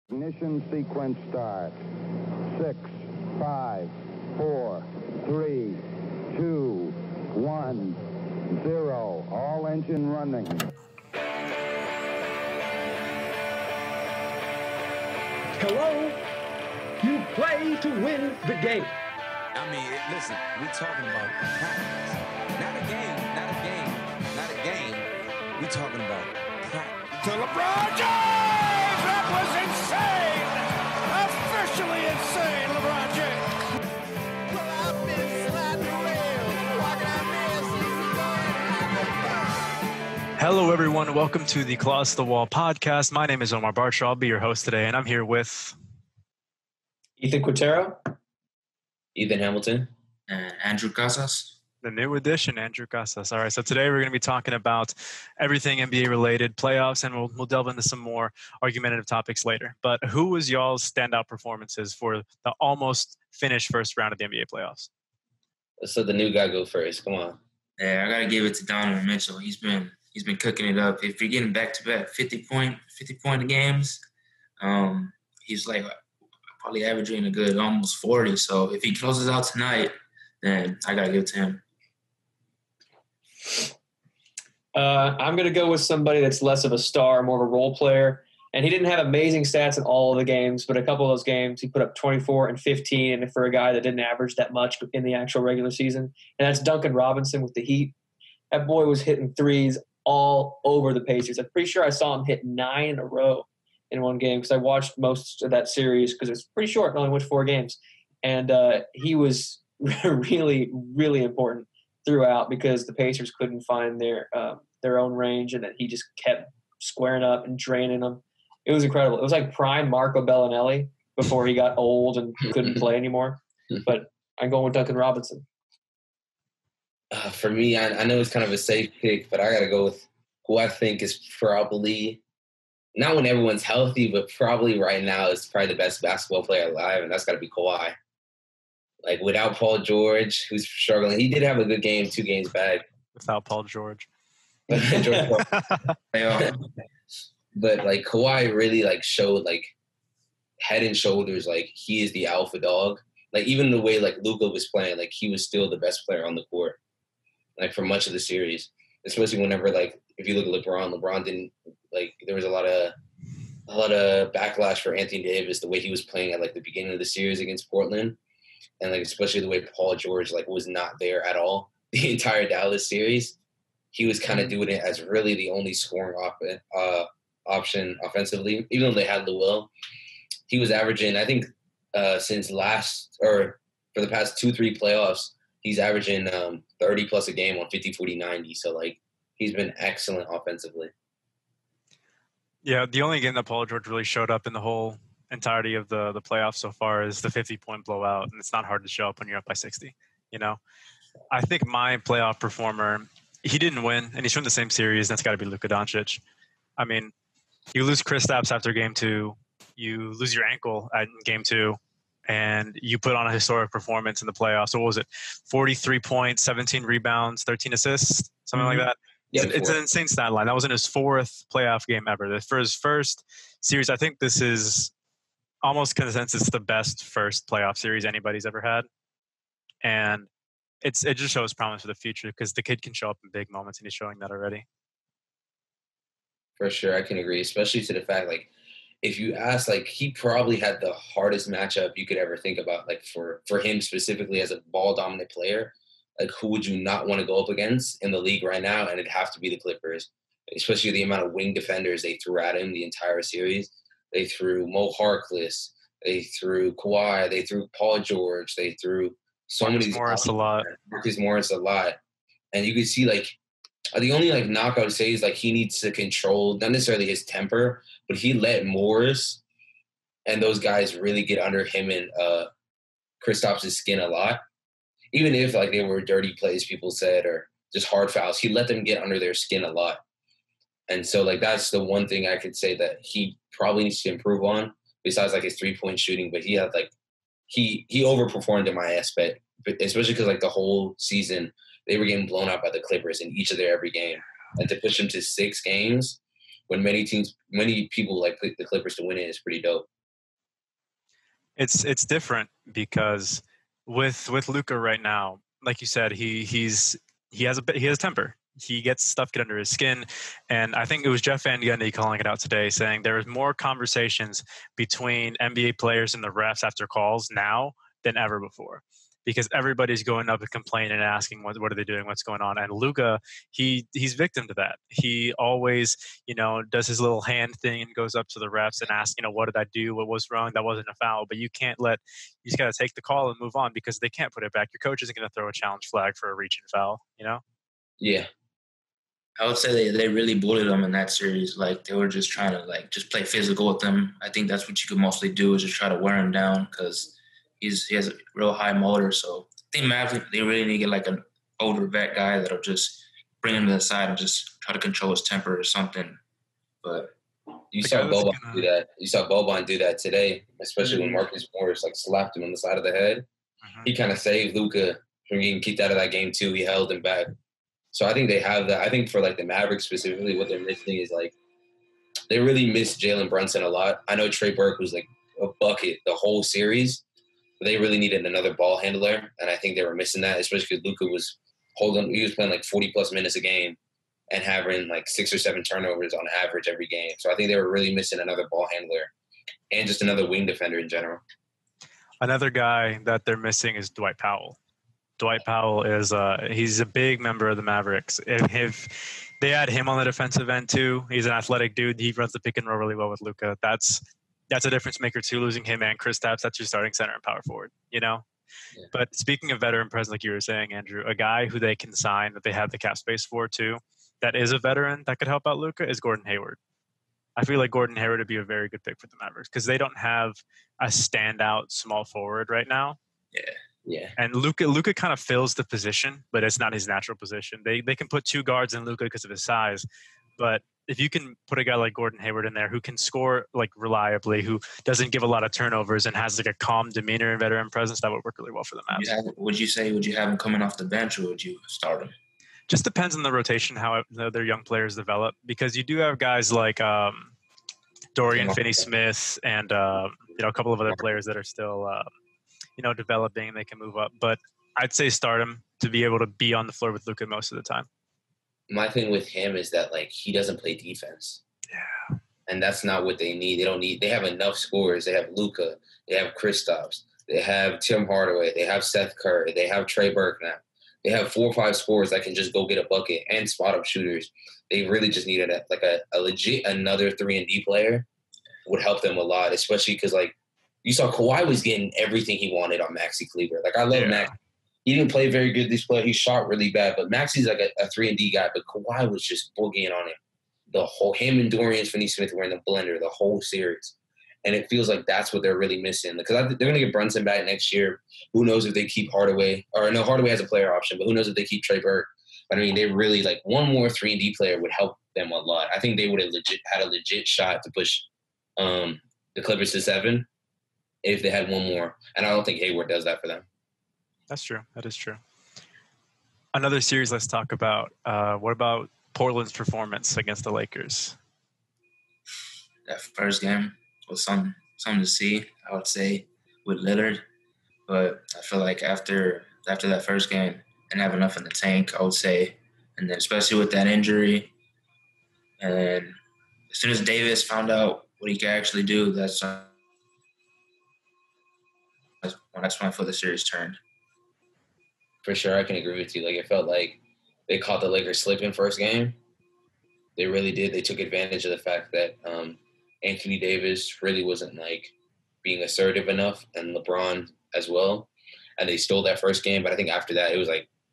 Ignition sequence start. 6, 5, 4, 3, 2, 1, 0. All engine running. Hello? You play to win the game. I mean, listen, we're talking about practice. Not a game. We're talking about practice. To LeBron James! That was insane! Officially insane, LeBron James! Well, I've been sliding rails. What can I miss? Hello, everyone. Welcome to the Across the Wall podcast. My name is Omar Bartra. I'll be your host today, and I'm here with Ethan Quintero, Ethan Hamilton, and Andrew Casas. The new addition, Andrew Casas. All right, so today we're going to be talking about everything NBA-related, playoffs, and we'll delve into some more argumentative topics later. But who was y'all's standout performances for the almost finished first round of the NBA playoffs? So the new guy go first. Come on. Yeah, I gotta give it to Donovan Mitchell. He's been cooking it up. If you're getting back to back 50 point games, he's like probably averaging a good almost 40. So if he closes out tonight, then I gotta give it to him. I'm going to go with somebody that's less of a star, more of a role player. And he didn't have amazing stats in all of the games, but a couple of those games he put up 24 and 15, and for a guy that didn't average that much in the actual regular season. And that's Duncan Robinson with the Heat. That boy was hitting threes all over the Pacers. I'm pretty sure I saw him hit 9 in a row in one game because I watched most of that series because it's pretty short. It only went 4 games. And he was really, really important throughout because the Pacers couldn't find their own range, and that he just kept squaring up and draining them. It was incredible. It was like prime Marco Bellinelli before he got old and couldn't play anymore. But I'm going with Duncan Robinson. For me, I know it's kind of a safe pick, but I got to go with who I think is probably, not when everyone's healthy, but probably right now is probably the best basketball player alive, and that's got to be Kawhi. Like, without Paul George, who's struggling. He did have a good game 2 games back. Without Paul George. But like Kawhi really like showed like head and shoulders like he is the alpha dog. Like even the way like Luka was playing, like he was still the best player on the court. Like for much of the series, especially whenever like if you look at LeBron didn't like there was a lot of backlash for Anthony Davis the way he was playing at like the beginning of the series against Portland, and like especially the way Paul George like was not there at all the entire Dallas series. He was kind of doing it as really the only scoring option offensively, even though they had Lowell. He was averaging, I think, since for the past 2-3 playoffs, he's averaging 30 plus a game on 50, 40, 90. So, like, he's been excellent offensively. Yeah, the only game that Paul George really showed up in the whole entirety of the playoffs so far is the 50-point blowout, and it's not hard to show up when you're up by 60, you know? I think my playoff performer – he didn't win, and he's from the same series. That's got to be Luka Doncic. I mean, you lose Kristaps after game 2. You lose your ankle at game 2, and you put on a historic performance in the playoffs. So what was it? 43 points, 17 rebounds, 13 assists, something like that. Yeah, it's an insane stat line. That was in his 4th playoff game ever. For his first series, I think this is almost consensus the best first playoff series anybody's ever had. And it just shows promise for the future because the kid can show up in big moments, and he's showing that already. For sure, I can agree, especially to the fact, like, if you ask, like, he probably had the hardest matchup you could ever think about, like, for him specifically as a ball-dominant player. Like, who would you not want to go up against in the league right now? And it'd have to be the Clippers, especially the amount of wing defenders they threw at him the entire series. They threw Mo Harkless. They threw Kawhi. They threw Paul George. They threw Marcus Morris a lot. And you can see, like, the only, like, knock I would say is, like, he needs to control, not necessarily his temper, but he let Morris and those guys really get under him and Kristaps' skin a lot. Even if, like, they were dirty plays, people said, or just hard fouls, he let them get under their skin a lot. And so, like, that's the one thing I could say that he probably needs to improve on, besides, like, his three-point shooting. But he had, like, he overperformed in my aspect, especially because, like, the whole season they were getting blown out by the Clippers in each of their every game. And to push them to 6 games when many people like the Clippers to win it is pretty dope. It's different because with Luka right now, like you said, he has temper. He gets stuff get under his skin, and I think it was Jeff Van Gundy calling it out today, saying there is more conversations between NBA players and the refs after calls now than ever before, because everybody's going up and complaining and asking what are they doing, what's going on. And Luka, he's victim to that. He always does his little hand thing and goes up to the refs and asks, what did I do? What was wrong? That wasn't a foul. But you just got to take the call and move on because they can't put it back. Your coach isn't going to throw a challenge flag for a reaching foul, Yeah. I would say they really bullied him in that series. Like, they were just trying to, just play physical with him. I think that's what you could mostly do is just try to wear him down because he has a real high motor. So I think Maverick, they really need to get, an older vet guy that'll just bring him to the side and just try to control his temper or something. But you saw Boban do that. You saw Boban do that today, especially when Marcus Morris, slapped him on the side of the head. Mm-hmm. He kind of saved Luka from getting kicked out of that game, too. He held him back. So I think they have that. I think for, the Mavericks specifically, what they're missing is, they really miss Jalen Brunson a lot. I know Trey Burke was, a bucket the whole series. But they really needed another ball handler, and I think they were missing that, especially because Luka was he was playing, 40-plus minutes a game and having, 6 or 7 turnovers on average every game. So I think they were really missing another ball handler and just another wing defender in general. Another guy that they're missing is Dwight Powell. Dwight Powell is he's a big member of the Mavericks. If they add him on the defensive end too, he's an athletic dude. He runs the pick and roll really well with Luka. That's a difference maker too. Losing him and Kristaps, that's your starting center and power forward. Yeah. But speaking of veteran presence, like you were saying, Andrew, a guy who they can sign that they have the cap space for too, that is a veteran that could help out Luka is Gordon Hayward. I feel like Gordon Hayward would be a very good pick for the Mavericks because they don't have a standout small forward right now. Yeah. And Luka kind of fills the position, but it's not his natural position. They can put 2 guards in Luka because of his size, but if you can put a guy like Gordon Hayward in there who can score reliably, who doesn't give a lot of turnovers and has a calm demeanor and veteran presence, that would work really well for the Mavs. Would you have him coming off the bench or would you start him? Just depends on the rotation, how their young players develop, because you do have guys like Dorian Finney-Smith and a couple of other players that are still developing. They can move up, but I'd say start him to be able to be on the floor with Luka most of the time. My thing with him is that he doesn't play defense. Yeah. And that's not what they need. They have enough scorers. They have Luka, they have Kristaps, they have Tim Hardaway, they have Seth Curry, they have Trey Burke now. They have 4 or 5 scorers that can just go get a bucket and spot up shooters. They really just needed a legit another 3-and-D player would help them a lot, especially because you saw Kawhi was getting everything he wanted on Maxi Kleber. I love Max. He didn't play very good this play. He shot really bad, but Maxi's a 3-and-D guy. But Kawhi was just boogieing on him. Him and Dorian Finney-Smith were in the blender the whole series. And it feels like that's what they're really missing. Because they're going to get Brunson back next year. Who knows if they keep Hardaway. Or no, Hardaway has a player option, but who knows if they keep Trey Burke. But, they really, one more 3-and-D player would help them a lot. I think they would have had a legit shot to push the Clippers to 7 if they had one more. And I don't think Hayward does that for them. That's true. That is true. Another series let's talk about. What about Portland's performance against the Lakers? That first game was something to see, I would say, with Lillard. But I feel like after that first game, didn't have enough in the tank, I would say. And then especially with that injury. And as soon as Davis found out what he could actually do, that's when I thought the series turned. For sure, I can agree with you. It felt like they caught the Lakers slipping first game. They really did. They took advantage of the fact that Anthony Davis really wasn't being assertive enough, and LeBron as well. And they stole that first game. But I think after that, it was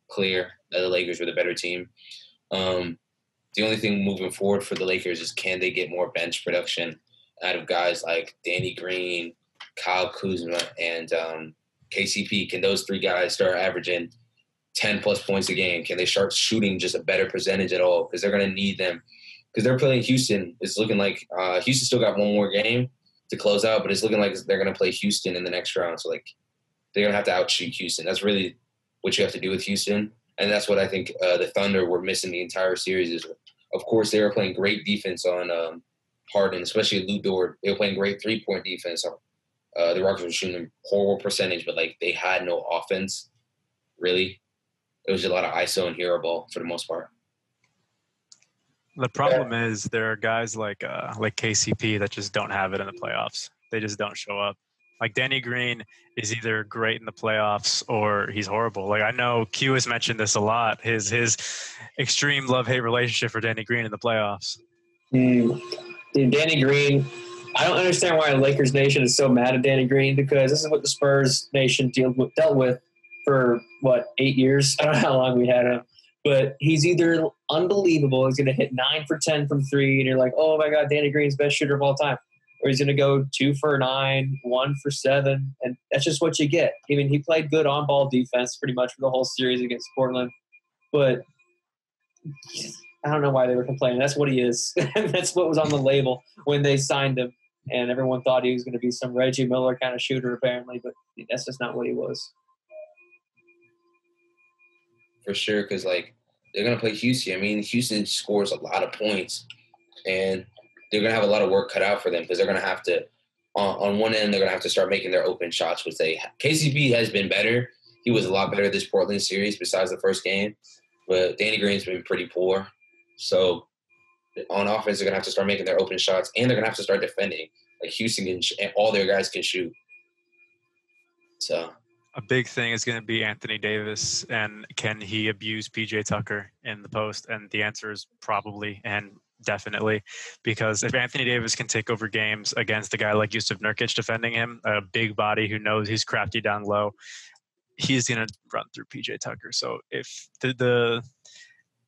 clear that the Lakers were the better team. The only thing moving forward for the Lakers is can they get more bench production out of guys like Danny Green, Kyle Kuzma, and KCP? Can those 3 guys start averaging 10-plus points a game? Can they start shooting just a better percentage at all? Because they're going to need them. Because they're playing Houston. It's looking like Houston still got one more game to close out, but it's looking like they're going to play Houston in the next round. So, they're going to have to outshoot Houston. That's really what you have to do with Houston. And that's what I think the Thunder were missing the entire series is, of course, they were playing great defense on Harden, especially Lou Dort. They were playing great 3-point defense The Rockets were shooting horrible percentage, but like they had no offense, really. It was a lot of ISO and hero ball for the most part. The problem is there are guys like KCP that just don't have it in the playoffs. They just don't show up. Like Danny Green is either great in the playoffs or he's horrible. Like I know Q has mentioned this a lot. His extreme love-hate relationship for Danny Green in the playoffs. Dude, Danny Green. I don't understand why Lakers Nation is so mad at Danny Green, because this is what the Spurs Nation dealt with for, 8 years? I don't know how long we had him. But he's either unbelievable, he's going to hit 9 for 10 from 3, and you're like, oh, my God, Danny Green's best shooter of all time. Or he's going to go 2 for 9, 1 for 7, and that's just what you get. I mean, he played good on-ball defense pretty much for the whole series against Portland. But I don't know why they were complaining. That's what he is. That's what was on the label when they signed him. And everyone thought he was going to be some Reggie Miller kind of shooter, apparently, but that's just not what he was. For sure, because, like, they're going to play Houston. I mean, Houston scores a lot of points, and they're going to have a lot of work cut out for them because they're going to have to, on one end, they're going to have to start making their open shots, which KCP has been better. He was a lot better this Portland series besides the first game, but Danny Green's been pretty poor. So on offense, they're going to have to start making their open shots, and they're going to have to start defending. Like Houston and all their guys can shoot. So a big thing is going to be Anthony Davis, and can he abuse PJ Tucker in the post? And the answer is probably and definitely, because if Anthony Davis can take over games against a guy like Yusuf Nurkic defending him, a big body who knows he's crafty down low, he's going to run through PJ Tucker. So if the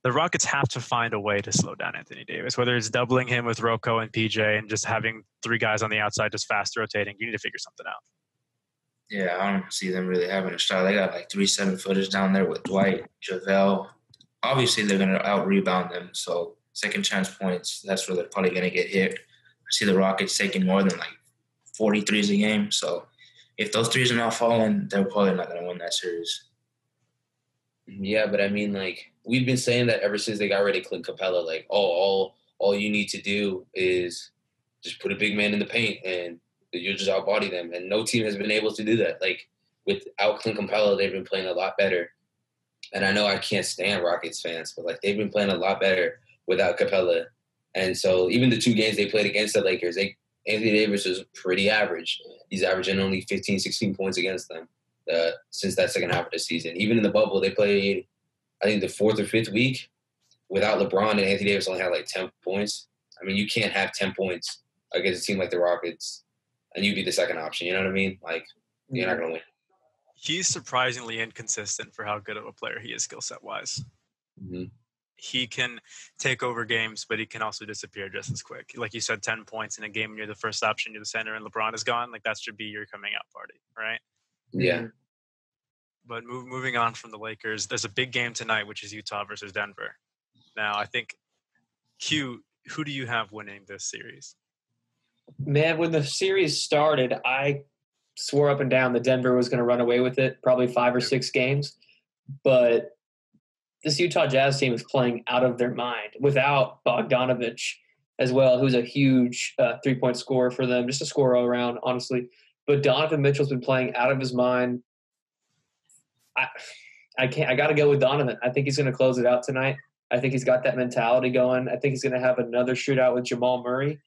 Rockets have to find a way to slow down Anthony Davis, whether it's doubling him with Rocco and PJ and just having 3 guys on the outside just fast rotating. You need to figure something out. Yeah, I don't see them really having a shot. They got like 3 7-footers down there with Dwight, JaVale. Obviously, they're going to out-rebound them. So second chance points, that's where they're probably going to get hit. I see the Rockets taking more than like 40 threes a game. So if those threes are not falling, they're probably not going to win that series. Yeah, but I mean, like, we've been saying that ever since they got rid of Clint Capella. Like, all you need to do is just put a big man in the paint and you'll just outbody them. And no team has been able to do that. Like, without Clint Capella, they've been playing a lot better. And I know I can't stand Rockets fans, but, like, they've been playing a lot better without Capella. And so even the 2 games they played against the Lakers, Anthony Davis was pretty average. He's averaging only 15, 16 points against them. Since that second half of the season. Even in the bubble, they played, I think, the 4th or 5th week without LeBron, and Anthony Davis only had like 10 points. I mean, you can't have 10 points against a team like the Rockets, and you'd be the second option. You know what I mean? Like, you're not going to win. He's surprisingly inconsistent for how good of a player he is skill set-wise. Mm-hmm. He can take over games, but he can also disappear just as quick. Like you said, 10 points in a game, you're the first option, you're the center, and LeBron is gone. Like, that should be your coming-out party, right? Yeah. But moving on from the Lakers, there's a big game tonight, which is Utah versus Denver. Now, I think, Q, who do you have winning this series? Man, when the series started, I swore up and down that Denver was going to run away with it, probably 5 or 6 games. But this Utah Jazz team is playing out of their mind without Bogdanovich as well, who's a huge 3-point scorer for them, just a scorer all around, honestly. But Donovan Mitchell's been playing out of his mind. I got to go with Donovan. I think he's going to close it out tonight. I think he's got that mentality going. I think he's going to have another shootout with Jamal Murray.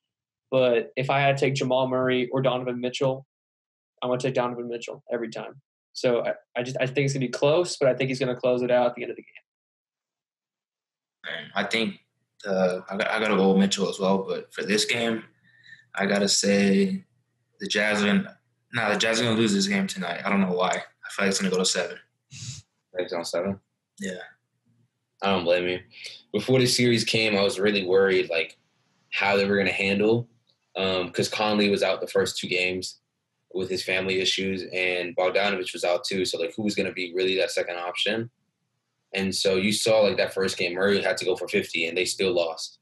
But if I had to take Jamal Murray or Donovan Mitchell, I'm going to take Donovan Mitchell every time. So I think it's going to be close, but I think he's going to close it out at the end of the game. I think I got to go with Mitchell as well. But for this game, I got to say the Jazz are going to lose this game tonight. I don't know why. I feel like it's going to go to 7. It's on 7? Yeah. I don't blame you. Before the series came, I was really worried, like, how they were going to handle because Conley was out the first 2 games with his family issues, and Bogdanovich was out too. So, like, who was going to be really that second option? And so you saw, like, that first game, Murray had to go for 50, and they still lost.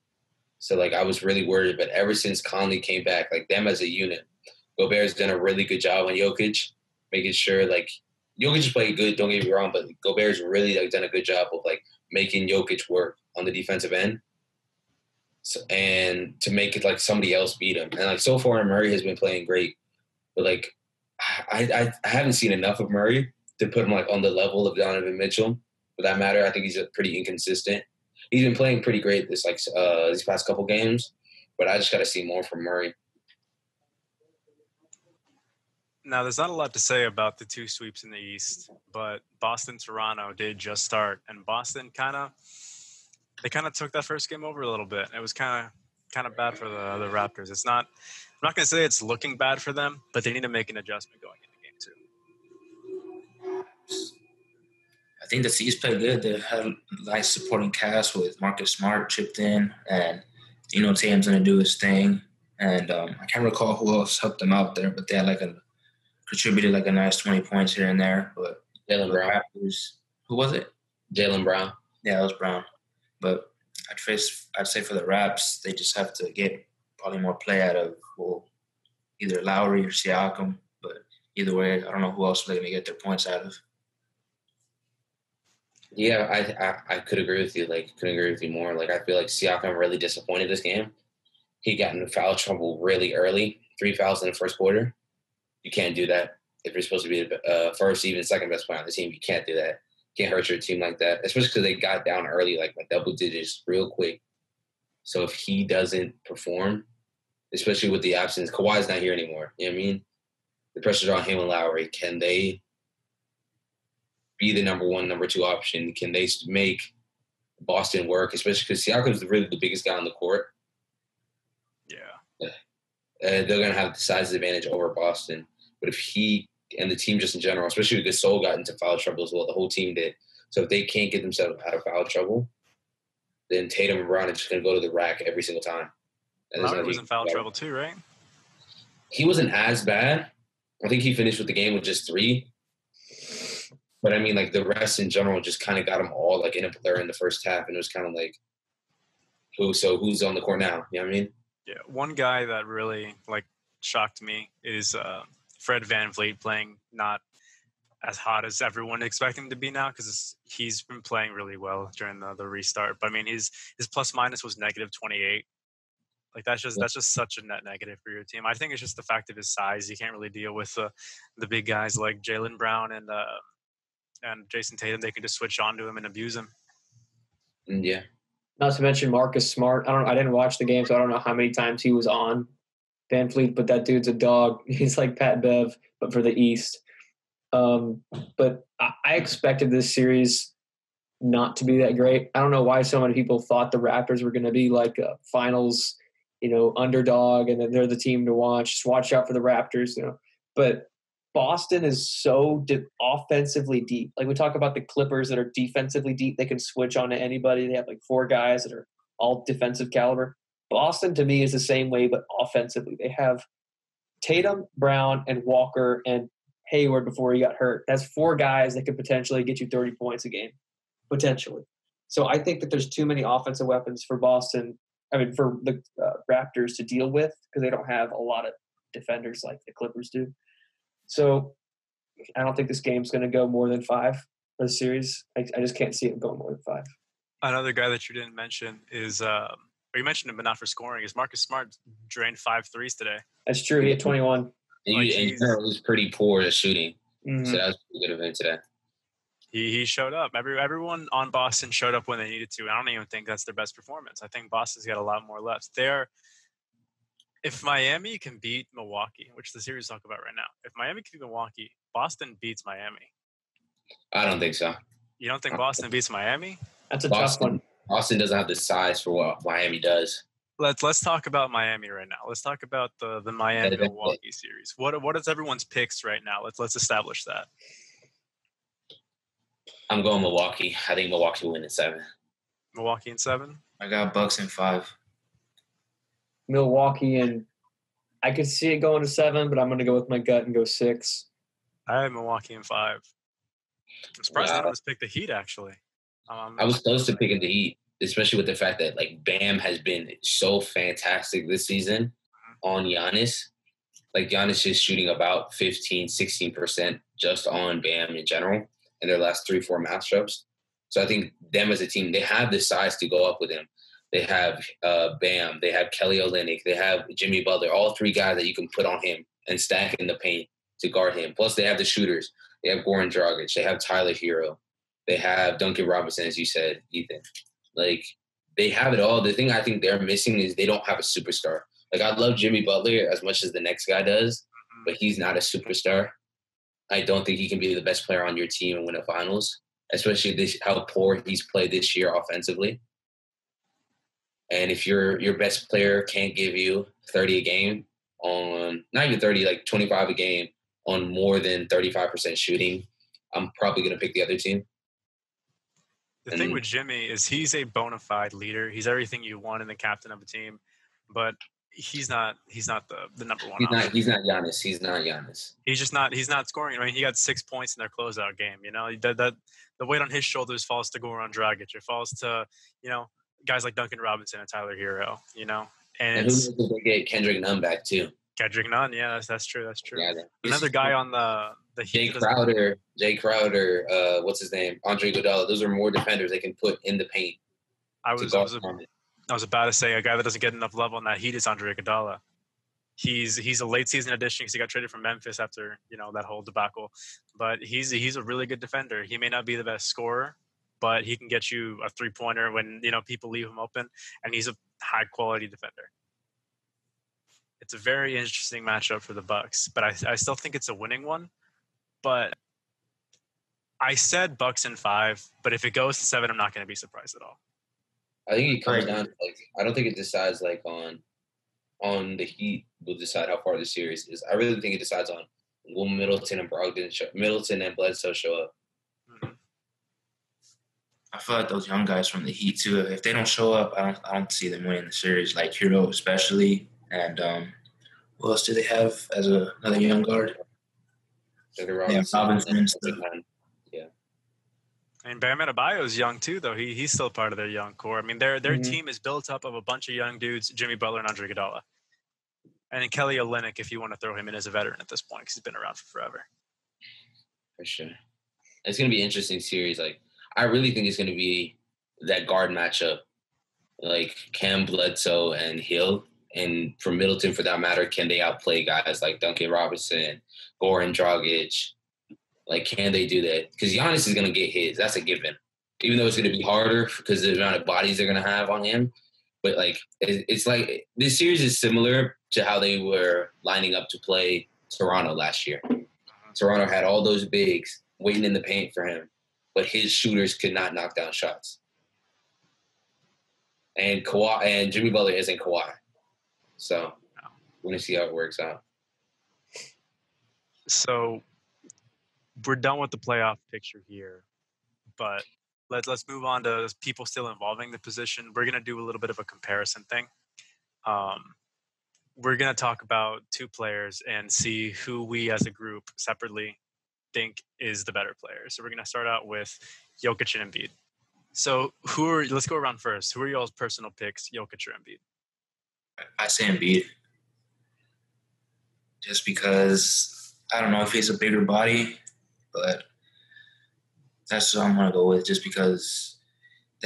So, like, I was really worried. But ever since Conley came back, like, them as a unit, Gobert's done a really good job on Jokic, making sure, like, Jokic has played good, don't get me wrong, but Gobert's really, like, done a good job of, like, making Jokic work on the defensive end. So, and to make it, like, somebody else beat him. And, like, so far, Murray has been playing great. But, like, I haven't seen enough of Murray to put him like on the level of Donovan Mitchell. For that matter, I think he's pretty inconsistent. He's been playing pretty great these past couple games, but I just got to see more from Murray. Now, there's not a lot to say about the two sweeps in the East, but Boston-Toronto did just start, and Boston kind of took that first game over a little bit. It was kind of bad for the Raptors. I'm not going to say it's looking bad for them, but they need to make an adjustment going into game 2. I think the C's played good. They had a nice supporting cast with Marcus Smart chipped in, and Tatum's going to do his thing. And I can't recall who else helped them out there, but they had contributed a nice 20 points here and there. But Jaylen Brown. Raptors, who was it? Jaylen Brown. Yeah, it was Brown. But I'd say for the Raps, they just have to get probably more play out of either Lowry or Siakam. But either way, I don't know who else they're going to get their points out of. Yeah, I could agree with you. Couldn't agree with you more. I feel like Siakam really disappointed this game. He got into foul trouble really early. 3 fouls in the first quarter. You can't do that if you're supposed to be the first, even second best player on the team. You can't do that. You can't hurt your team like that, especially because they got down early, by double digits real quick. So if he doesn't perform, especially with the absence, Kawhi's not here anymore. You know what I mean? The pressure's on him and Lowry. Can they be the number 1, number 2 option? Can they make Boston work, especially because Siakam's really the biggest guy on the court? Yeah. They're going to have the size advantage over Boston. But if he and the team just in general, especially because Gasol got into foul trouble as well, the whole team did. So if they can't get themselves out of foul trouble, then Tatum and Brown are just going to go to the rack every single time. Lowry was in foul trouble too, right? He wasn't as bad. I think he finished with the game with just 3. But, I mean, the rest in general just kind of got them all, in a blur in the first half. And it was kind of who's on the court now? You know what I mean? Yeah, one guy that really, shocked me is Fred VanVleet playing not as hot as everyone expected him to be now because he's been playing really well during the restart. But, I mean, his plus-minus was negative 28. That's just such a net negative for your team. I think it's just the fact of his size. You can't really deal with the big guys like Jaylen Brown and Jason Tatum. They can just switch on to him and abuse him. Yeah. Not to mention Marcus Smart. I didn't watch the game, so I don't know how many times he was on VanVleet, but that dude's a dog. He's like Pat Bev, but for the East. But I expected this series not to be that great. I don't know why so many people thought the Raptors were going to be a finals, underdog, and then they're the team to watch. Just watch out for the Raptors, But Boston is so offensively deep. We talk about the Clippers that are defensively deep. They can switch on to anybody. They have 4 guys that are all defensive caliber. Boston, to me, is the same way, but offensively. They have Tatum, Brown, and Walker, and Hayward before he got hurt. That's 4 guys that could potentially get you 30 points a game, potentially. So I think that there's too many offensive weapons for Boston, for the Raptors to deal with because they don't have a lot of defenders like the Clippers do. So I don't think this game's going to go more than 5 for the series. I just can't see it going more than 5. Another guy that you didn't mention is or you mentioned him, but not for scoring, is Marcus Smart drained 5 threes today. That's true. He had 21. And he was pretty poor at shooting. Mm-hmm. So that was a pretty good event today. He showed up. Everyone on Boston showed up when they needed to. I don't even think that's their best performance. I think Boston's got a lot more left. If Miami can beat Milwaukee, which the series talk about right now, if Miami can beat Milwaukee, Boston beats Miami. I don't think so. You don't think Boston beats Miami? That's a tough one. Boston doesn't have the size for what Miami does. Let's talk about Miami right now. Let's talk about the Miami Milwaukee series. What is everyone's picks right now? Let's establish that. I'm going Milwaukee. I think Milwaukee will win in 7. Milwaukee in 7? I got Bucks in 5. Milwaukee, and I could see it going to 7, but I'm going to go with my gut and go 6. I have Milwaukee in 5. I'm surprised I almost picked the Heat, actually. I was close to picking the Heat, especially with the fact that Bam has been so fantastic this season on Giannis. Giannis is shooting about 15, 16% just on Bam in general in their last 3-4 matchups. So I think them as a team, they have the size to go up with him. They have Bam. They have Kelly Olynyk. They have Jimmy Butler. All 3 guys that you can put on him and stack in the paint. to guard him. Plus, they have the shooters. They have Goran Dragic. They have Tyler Hero. They have Duncan Robinson, as you said, Ethan. Like, they have it all. The thing I think they're missing is they don't have a superstar. Like, I love Jimmy Butler as much as the next guy does, but he's not a superstar. I don't think he can be the best player on your team and win a finals, especially how poor he's played this year offensively. And if your best player can't give you 30 a game on – not even 30, like 25 a game on more than 35% shooting, I'm probably going to pick the other team. The thing with Jimmy is he's a bona fide leader. He's everything you want in the captain of a team, but he's not the number one option. He's not Giannis. He's not Giannis. He's not scoring. I mean, he got 6 points in their closeout game. You know, that the weight on his shoulders falls to Goran Dragic. It falls to, you know, guys like Duncan Robinson and Tyler Hero, you know. And who knows if they get Kendrick Nunn back too. Kendrick Nunn, yeah, that's true. Yeah, another guy on the Jay Crowder, what's his name? Andre Iguodala. Those are more defenders they can put in the paint. I was about to say a guy that doesn't get enough love on that Heat is Andre Iguodala. He's a late season addition because he got traded from Memphis after, you know, that whole debacle. But he's a really good defender. He may not be the best scorer, but he can get you a 3-pointer when, you know, people leave him open, and he's a high quality defender. It's a very interesting matchup for the Bucks, but I still think it's a winning one. But I said Bucks in 5, but if it goes to 7, I'm not going to be surprised at all. I think it comes down to, like, I don't think it decides like on the Heat will decide how far the series is. I really think it decides on will Middleton and Bledsoe show up. Mm-hmm. I feel like those young guys from the Heat too. If they don't show up, I don't see them winning the series. Like Hero especially, and who else do they have as another young guard? Robinson. Yeah. And Bam Adebayo is young too, though. He's still part of their young core. I mean, their team is built up of a bunch of young dudes: Jimmy Butler and Andre Iguodala, and then Kelly Olynyk, if you want to throw him in as a veteran at this point, because he's been around for forever. For sure, it's going to be an interesting series. Like, I really think it's going to be that guard matchup, like Cam Bledsoe and Hill, and for Middleton, for that matter, can they outplay guys like Duncan Robinson, Goran Dragic? Like, can they do that? Because Giannis is going to get his. That's a given. Even though it's going to be harder because of the amount of bodies they're going to have on him. But, like, it's like this series is similar to how they were lining up to play Toronto last year. Toronto had all those bigs waiting in the paint for him, but his shooters could not knock down shots. And Jimmy Butler isn't Kawhi. So we're going to see how it works out. So we're done with the playoff picture here, but let's move on to people still involving the position. We're going to do a little bit of a comparison thing. We're going to talk about 2 players and see who we as a group separately think is the better player. So we're going to start out with Jokic and Embiid. So let's go around first. Who are y'all's personal picks, Jokic or Embiid? I say Embiid. Just because I don't know if he's a bigger body, but that's what I'm going to go with just because,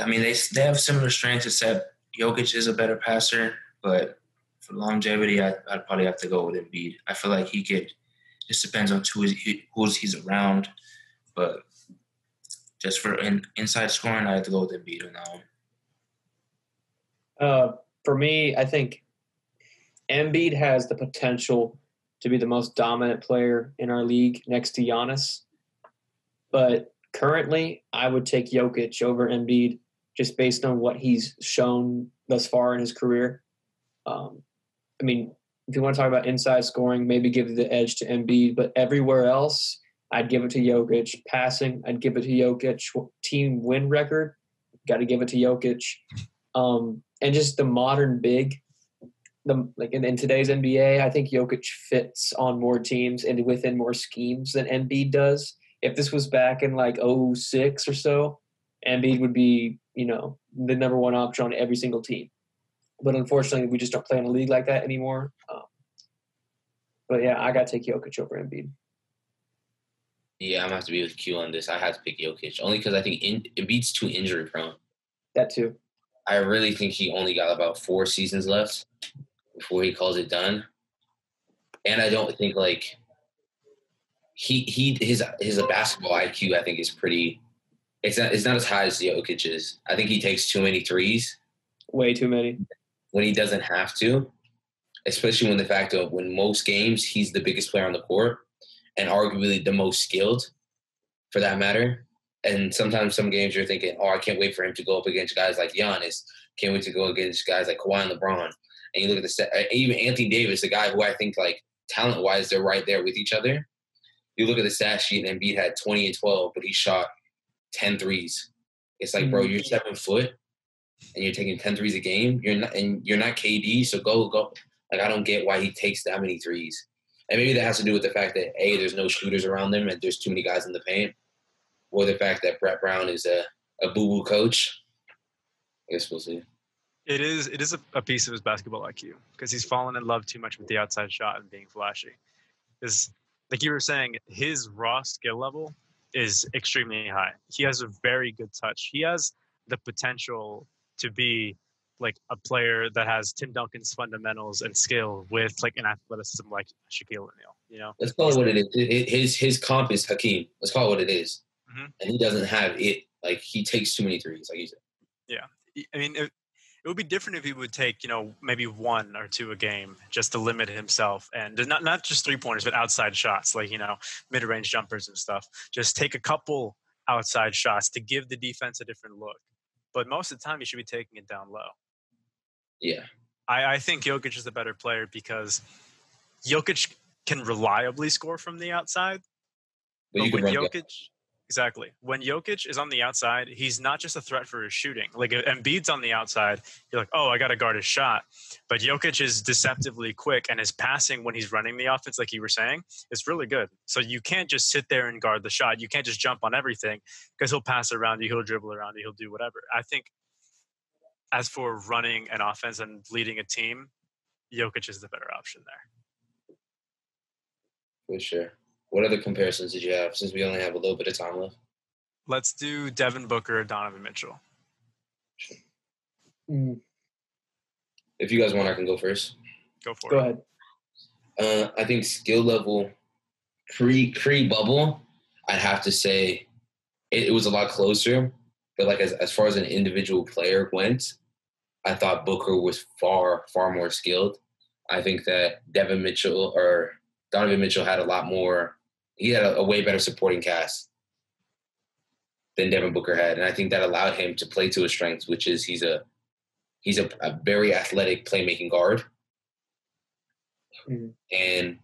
I mean, they have similar strengths except Jokic is a better passer, but for longevity, I'd probably have to go with Embiid. I feel like he could – just depends on who he's around, but just for inside scoring, I have to go with Embiid on that one. For me, I think Embiid has the potential to be the most dominant player in our league next to Giannis. But currently, I would take Jokic over Embiid just based on what he's shown thus far in his career. I mean, if you want to talk about inside scoring, maybe give the edge to Embiid. But everywhere else, I'd give it to Jokic. Passing, I'd give it to Jokic. Team win record, got to give it to Jokic. And just the modern big, in today's NBA, I think Jokic fits on more teams and within more schemes than Embiid does. If this was back in 06 or so, Embiid would be, the number one option on every single team. But unfortunately, we just don't play in a league like that anymore. But yeah, I got to take Jokic over Embiid. Yeah, I'm going to have to be with Q on this. I have to pick Jokic only because I think Embiid's too injury prone. That too. I really think he only got about 4 seasons left before he calls it done. And I don't think his basketball IQ, I think, is pretty. It's not as high as Jokic's. I think he takes too many threes. Way too many. When he doesn't have to, especially when the fact of when most games he's the biggest player on the court and arguably the most skilled, for that matter. And sometimes some games you're thinking, oh, I can't wait for him to go up against guys like Giannis. Can't wait to go against guys like Kawhi and LeBron. And you look at even Anthony Davis, the guy who I think like talent-wise they're right there with each other. You look at the stat sheet and Embiid had 20 and 12, but he shot 10 threes. It's like, bro, you're 7 foot and you're taking 10 threes a game. You're not KD, so go. Like, I don't get why he takes that many threes. And maybe that has to do with the fact that, A, there's no shooters around them and there's too many guys in the paint, or the fact that Brett Brown is a boo-boo coach. I guess we'll see. It is a piece of his basketball IQ because he's fallen in love too much with the outside shot and being flashy. Because, like you were saying, his raw skill level is extremely high. He has a very good touch. He has the potential to be like a player that has Tim Duncan's fundamentals and skill with like an athleticism like Shaquille O'Neal. You know, let's call it what it is. His comp is Hakeem. Let's call it what it is. Mm-hmm. And he doesn't have it. Like, he takes too many threes, like you said. Yeah, I mean, it would be different if he would take, maybe 1 or 2 a game just to limit himself, and not just 3-pointers, but outside shots, like, mid-range jumpers and stuff. Just take a couple outside shots to give the defense a different look. But most of the time, you should be taking it down low. Yeah. I think Jokic is the better player because Jokic can reliably score from the outside. But when Exactly. When Jokic is on the outside, he's not just a threat for his shooting. Like, if Embiid's on the outside, you're like, oh, I got to guard his shot. But Jokic is deceptively quick, and his passing when he's running the offense, like you were saying, is really good. So you can't just sit there and guard the shot. You can't just jump on everything because he'll pass around you, he'll dribble around you, he'll do whatever. I think as for running an offense and leading a team, Jokic is the better option there. For sure. What other comparisons did you have, since we only have a little bit of time left? Let's do Devin Booker, Donovan Mitchell. If you guys want, I can go first. Go for it. Go ahead. I think skill level pre-bubble, I'd have to say it was a lot closer. But like as far as an individual player went, I thought Booker was far, far more skilled. I think that Donovan Mitchell had a lot more. He had a way better supporting cast than Devin Booker had, and I think that allowed him to play to his strengths, which is he's a very athletic playmaking guard. And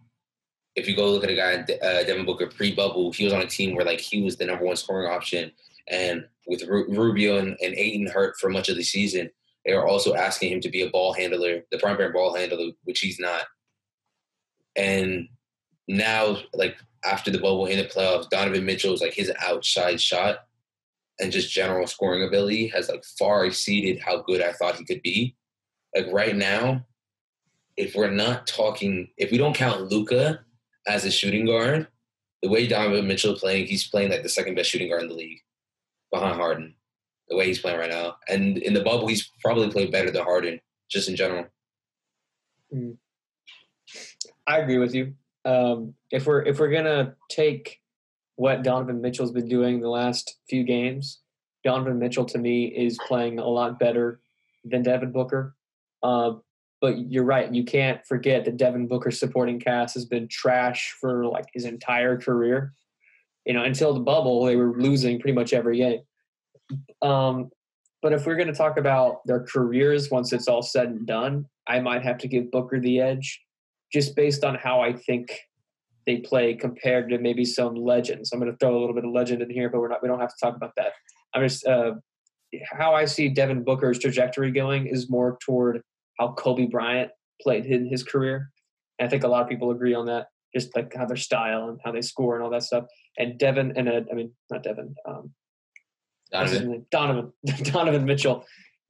if you go look at a guy, Devin Booker pre-bubble, he was on a team where like he was the number 1 scoring option, and with Rubio and Ayton hurt for much of the season, they were also asking him to be a ball handler, the primary ball handler, which he's not. And now, like, after the bubble in the playoffs, Donovan Mitchell's, like, his outside shot and just general scoring ability has, like, far exceeded how good I thought he could be. Like, right now, if we don't count Luka as a shooting guard, the way Donovan Mitchell playing, he's playing, like, the second best shooting guard in the league behind Harden, the way he's playing right now. And in the bubble, he's probably played better than Harden, just in general. I agree with you. If we're gonna take what Donovan Mitchell's been doing the last few games, Donovan Mitchell to me is playing a lot better than Devin Booker. But you're right, you can't forget that Devin Booker's supporting cast has been trash for like his entire career. Until the bubble, they were losing pretty much every game. But if we're going to talk about their careers once it's all said and done, I might have to give Booker the edge, just based on how I think they play compared to maybe some legends. I'm going to throw a little bit of legend in here, but we don't have to talk about that. I'm just how I see Devin Booker's trajectory going is more toward how Kobe Bryant played in his career. And I think a lot of people agree on that, just like how their style and how they score and all that stuff. And Donovan Mitchell.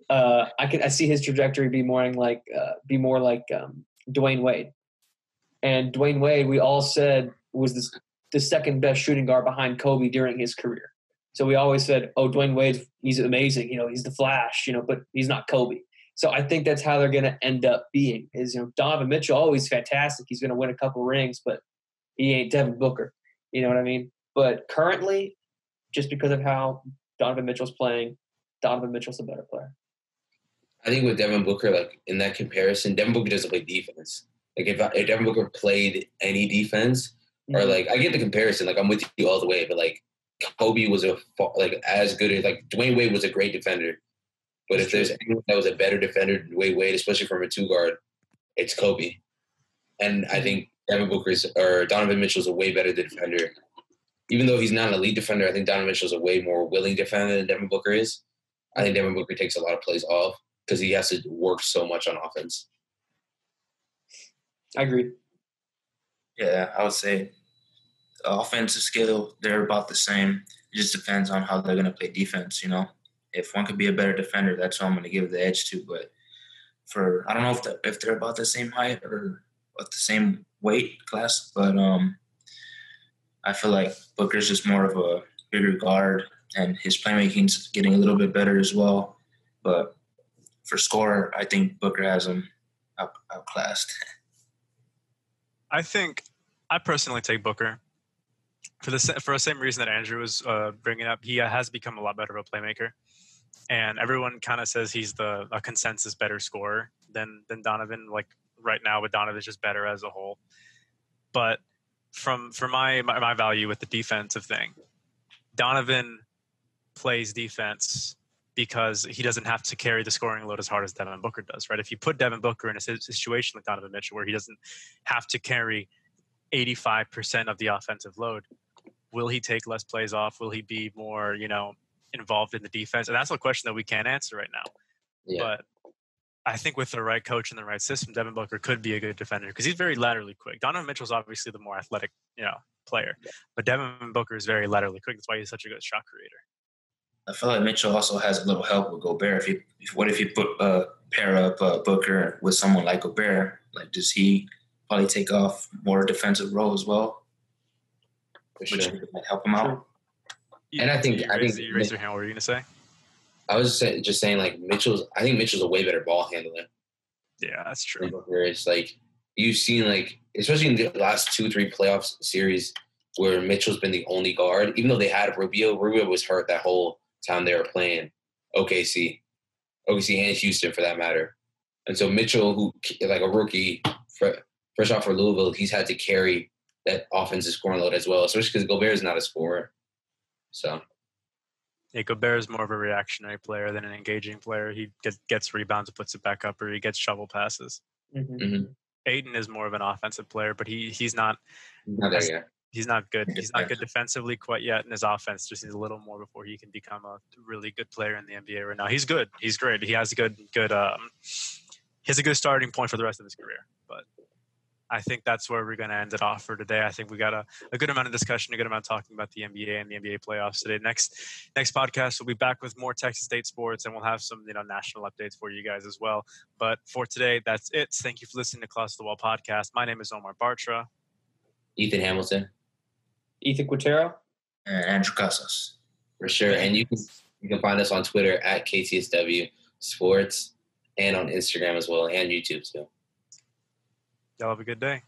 I see his trajectory be more like Dwayne Wade. And Dwayne Wade, we all said, was the second best shooting guard behind Kobe during his career. So we always said, oh, Dwayne Wade, he's amazing. He's the Flash, but he's not Kobe. So I think that's how they're going to end up being is, Donovan Mitchell, always fantastic. He's going to win a couple rings, but he ain't Devin Booker. You know what I mean? But currently, just because of how Donovan Mitchell's playing, Donovan Mitchell's a better player. I think with Devin Booker, like in that comparison, Devin Booker doesn't play defense. Like if Devin Booker played any defense, or like I get the comparison, like I'm with you all the way, but like Kobe was as good as like Dwayne Wade was a great defender, but if there's anyone that was a better defender than Dwayne Wade, especially from a 2 guard, it's Kobe. And I think Donovan Mitchell's a way better defender. Even though he's not an elite defender, I think Donovan Mitchell's a way more willing defender than Devin Booker is. I think Devin Booker takes a lot of plays off because he has to work so much on offense. I agree. Yeah, I would say the offensive skill, they're about the same. It just depends on how they're going to play defense, you know. If one could be a better defender, that's what I'm going to give the edge to. But I don't know if they're about the same height or at the same weight class, but I feel like Booker's just more of a bigger guard, and his playmaking's getting a little bit better as well. But for score, I think Booker has him outclassed. I personally take Booker for the same reason that Andrew was bringing up. He has become a lot better of a playmaker, and everyone kind of says he's a consensus better scorer than Donovan. Like right now, with Donovan, is just better as a whole. But for my value with the defensive thing, Donovan plays defense because he doesn't have to carry the scoring load as hard as Devin Booker does, right? If you put Devin Booker in a situation like Donovan Mitchell where he doesn't have to carry 85% of the offensive load, will he take less plays off? Will he be more, involved in the defense? And that's a question that we can't answer right now. Yeah. But I think with the right coach and the right system, Devin Booker could be a good defender because he's very laterally quick. Donovan Mitchell's obviously the more athletic, player, but Devin Booker is very laterally quick. That's why he's such a good shot creator. I feel like Mitchell also has a little help with Gobert. What if you pair up Booker with someone like Gobert? Like, does he probably take off more defensive role as well? For sure. Which might help him out. And I think you raised your hand. What were you gonna say? I was just saying like Mitchell's a way better ball handler. Yeah, that's true. Where it's like you've seen like especially in the last 2-3 playoffs series where Mitchell's been the only guard, even though they had Rubio. Rubio was hurt that whole time they were playing OKC and Houston for that matter. And so Mitchell, who like a rookie, fresh off for Louisville, he's had to carry that offensive scoring load as well, especially because Gobert is not a scorer. So. Yeah, Gobert is more of a reactionary player than an engaging player. He gets rebounds and puts it back up, or he gets shovel passes. Ayton is more of an offensive player, but he's not there yet. He's not good. He's not good defensively quite yet, and his offense just needs a little more before he can become a really good player in the NBA right now. He's good. He's great. He has a good starting point for the rest of his career. But I think that's where we're going to end it off for today. I think we got a good amount of discussion, a good amount of talking about the NBA and the NBA playoffs today. Next podcast, we'll be back with more Texas State sports, and we'll have some national updates for you guys as well. But for today, that's it. Thank you for listening to Close to the Wall podcast. My name is Omar Bartra. Ethan Hamilton. Ethan Quintero. And Andrew Casas. For sure. And you can find us on Twitter at KTSW Sports and on Instagram as well and YouTube too. Y'all have a good day.